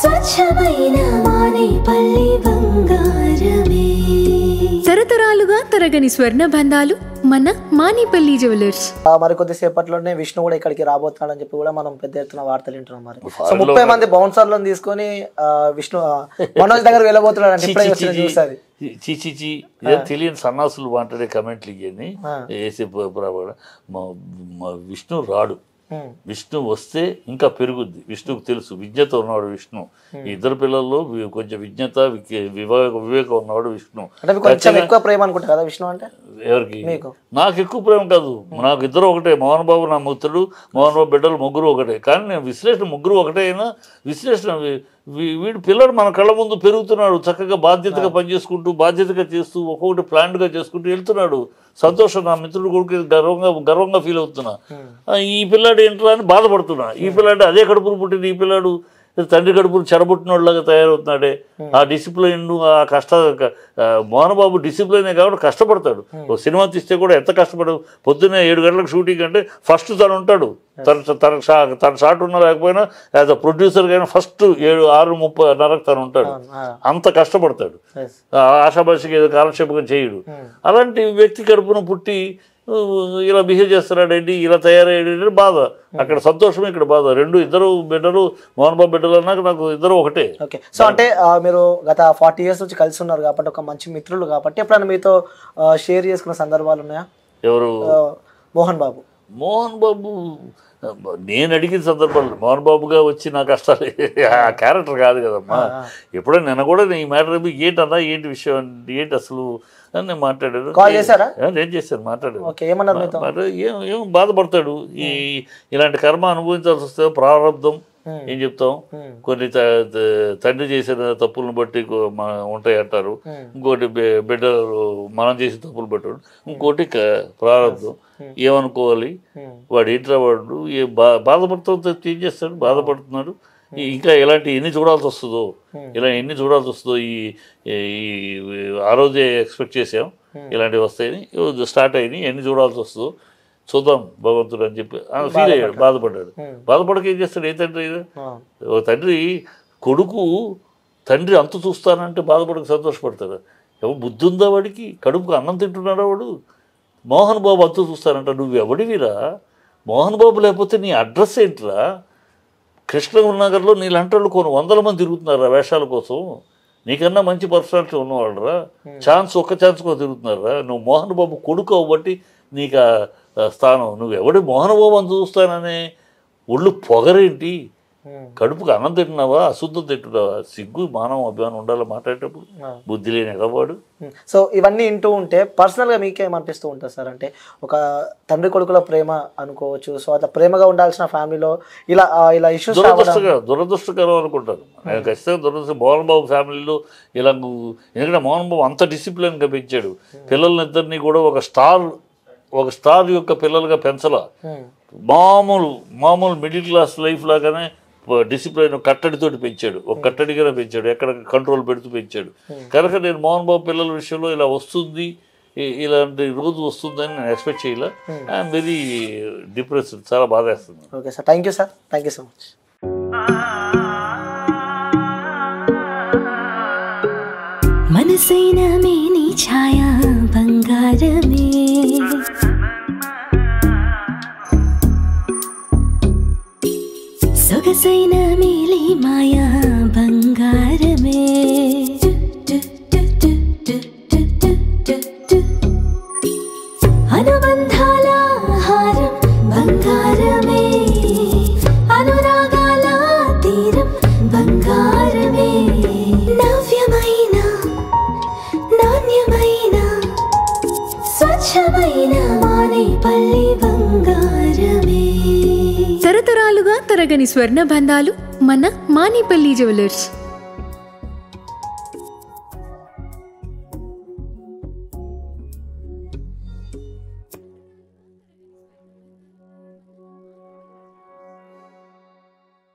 స్వచ్ఛమైన మానేపల్లి బంగారమే. తరతరాలుగా తరగని స్వర్ణ బంధాలు మన మానేపల్లి జ్యువెలర్స్. మరి కొద్దిసేపట్లోనే విష్ణు కూడా ఇక్కడికి రాబోతున్నాడని చెప్పి కూడా మనం పెద్ద ఎత్తున వార్తలు వింటున్నాం. మరి సో 30 మంది బౌన్సర్లను తీసుకొని విష్ణు మనోజ్ దగ్గర వెళ్ళబోతున్నాడు అంటే ఇప్పుడే చూసారు. చీచి తెలియని సన్నాసులు మాట్లాడే కమెంట్లు ఇవన్నీ వేసే విష్ణు రాడు. విష్ణు వస్తే ఇంకా పెరుగుద్ది. విష్ణుకు తెలుసు, విజ్ఞత ఉన్నాడు విష్ణు. ఈ ఇద్దరు పిల్లల్లో కొంచెం విజ్ఞత వివేకం ఉన్నాడు విష్ణు. ఎక్కువ ప్రేమ అనుకుంటా కదా విష్ణు అంటే. ఎవరికి? నాకు ఎక్కువ ప్రేమ కాదు, నాకు ఇద్దరు ఒకటే. మోహన్ బాబు నా మిత్రుడు, మోహన్ బాబు బిడ్డలు ముగ్గురు ఒకటే. కానీ నేను విశ్లేషణ ముగ్గురు ఒకటే అయినా విశ్లేషణ వీడు పిల్లడు మన కళ్ళ ముందు పెరుగుతున్నాడు, చక్కగా బాధ్యతగా పనిచేసుకుంటూ బాధ్యతగా చేస్తూ ఒక్కొక్కటి ప్లాన్డ్గా చేసుకుంటూ వెళ్తున్నాడు. సంతోషం. నా మిత్రుడు కొడుకు గర్వంగా ఫీల్ అవుతున్నా. ఈ పిల్లాడు ఏంట్రా అని బాధపడుతున్నా. ఈ పిల్లాడు అదే కడుపును పుట్టింది, ఈ పిల్లాడు తండ్రి కడుపును చెడబుట్టినోళ్ళగా తయారవుతున్నాడే. ఆ డిసిప్లైన్, ఆ మోహన్ బాబు డిసిప్లైనే కాబట్టి కష్టపడతాడు. ఓ సినిమా తీస్తే కూడా ఎంత కష్టపడు. పొద్దున్నే 7 గంటలకు షూటింగ్ అంటే ఫస్ట్ తను ఉంటాడు. తన షాట్ ఉన్నా లేకపోయినా యాజ్ అ ప్రొడ్యూసర్గా అయినా ఫస్ట్ 6:30 తను ఉంటాడు. అంత కష్టపడతాడు. ఆశాభాషకి ఏదో కాలక్షేపం చేయడు. అలాంటి వ్యక్తి కడుపున పుట్టి ఇలా బిహేవ్ చేస్తున్నాడేంటి, ఇలా తయారయ్యాడు బాధ. అక్కడ సంతోషమే, ఇక్కడ బాధ. ఇద్దరు బిడ్డలు, మోహన్ బాబు బిడ్డలు అన్నాక నాకు ఇద్దరు ఒకటే. ఓకే. సో అంటే మీరు గత 40 years నుంచి కలిసి ఉన్నారు కాబట్టి, ఒక మంచి మిత్రులు కాబట్టి ఎప్పుడైనా మీతో షేర్ చేసుకున్న సందర్భాలు ఉన్నాయా? ఎవరు? మోహన్ బాబు. మోహన్ బాబు నేను అడిగిన సందర్భాలు, మోహన్ బాబుగా వచ్చి నా కష్టాలు ఆ క్యారెక్టర్ కాదు కదమ్మా. ఎప్పుడైనా నిన్న కూడా ఈ మ్యాటర్ ఏంటన్నా, ఏంటి విషయం, ఏంటి అసలు అని నేను మాట్లాడాను. నేను చేశాను, మాట్లాడాను. ఏం బాధపడతాడు. ఇలాంటి కర్మ అనుభవించాల్సి వస్తే ప్రారంధం ఏం చెప్తాం. కొన్ని తండ్రి చేసిన తప్పులను బట్టి ఉంటాయి అంటారు. ఇంకోటి బిడ్డలు మనం చేసిన తప్పులు పెట్టాడు. ఇంకోటి ప్రారంధం. ఏమనుకోవాలి, వాడు ఏంట్రా వాడు బాధపడుతూ ఏం చేస్తాడు, బాధపడుతున్నాడు. ఇంకా ఇలాంటి ఎన్ని చూడాల్సి వస్తుందో, ఆ రోజే ఎక్స్పెక్ట్ చేసాం ఇలాంటివి వస్తాయని, స్టార్ట్ అయినాయి, ఎన్ని చూడాల్సి వస్తుందో చూద్దాం భగవంతుడు అని చెప్పి ఫీల్ అయ్యాడు, బాధపడ్డాడు. బాధపడక ఏం చేస్తాడు? ఏ తండ్రి? తండ్రి కొడుకు తండ్రి అంత చూస్తానంటే బాధపడక సంతోషపడతాడు. ఎవరు బుద్ధి ఉందా వాడికి? కడుపుకు అన్నం తింటున్నాడా వాడు? మోహన్ బాబు అంత చూస్తానంట. నువ్వు ఎవడివిరా? మోహన్ బాబు లేకపోతే నీ అడ్రస్ ఏంట్రా? కృష్ణనగర్లో నీలాంటి వాళ్ళు కొన్ని 100 మంది తిరుగుతున్నారా వేషాల కోసం? నీకన్నా మంచి పర్సనాలిటీ ఉన్నవాళ్ళరా, ఒక్క ఛాన్స్ కూడా తిరుగుతున్నారా? నువ్వు మోహన్ బాబు కొడుకు అవ్వబట్టి నీకు స్థానం. నువ్వు ఎవడి మోహన్ బాబు అంత చూస్తాననే ఒళ్ళు పొగరేంటి? కడుపుకు అన్నం తింటున్నావా, అశుద్ధం తింటున్నావా? సిగ్గు మానవ అభిమానం ఉండాలి మాట్లాడేటప్పుడు. బుద్ధి లేని ఎగవాడు. సో ఇవన్నీ వింటూ ఉంటే పర్సనల్గా మీకేమనిపిస్తూ ఉంటుంది సార్? అంటే ఒక తండ్రి కొడుకుల ప్రేమ అనుకోవచ్చు. సో అట్లా ప్రేమగా ఉండాల్సిన ఫ్యామిలీలో ఇలా ఇష్యూస్ దురదృష్టకరం అనుకుంటారు. నేను ఖచ్చితంగా దురదృష్టం. మోహన్ బాబు ఫ్యామిలీలో ఇలా, ఎందుకంటే మోహన్ బాబు అంత డిసిప్లిన్గా పెంచాడు. పిల్లల్నిద్దరినీ కూడా ఒక స్టార్ యొక్క పిల్లలుగా పెంచలా. మామూలు మిడిల్ క్లాస్ లైఫ్ లాగానే డిసిప్లైన్ కట్టడితోటి పెంచాడు. ఒక కట్టడిగానే పెంచాడు, ఎక్కడ కంట్రోల్ పెడుతూ పెంచాడు. కనుక నేను మోహన్ బాబు పిల్లల విషయంలో ఇలా వస్తుంది, ఇలాంటి రోజు వస్తుందని నేను ఎక్స్పెక్ట్ చేయలే. I'm very depressed. చాలా బాధ వేస్తుంది. Okay sir, thank you sir, thank you so much. మనసైన మేని ఛాయా బంగారమే, సొగసైన మేలి మాయా బంగారమే, అనుబంధాల హారం బంగారమే, అనురాగాల తీరం బంగారమే, నవ్యమైన నాణ్యమైన స్వచ్ఛమైన మానేపల్లి బంగారమే. తరతరాలుగా తరగని స్వర్ణ బంధాలు మన మానేపల్లి జ్యువెలర్స్.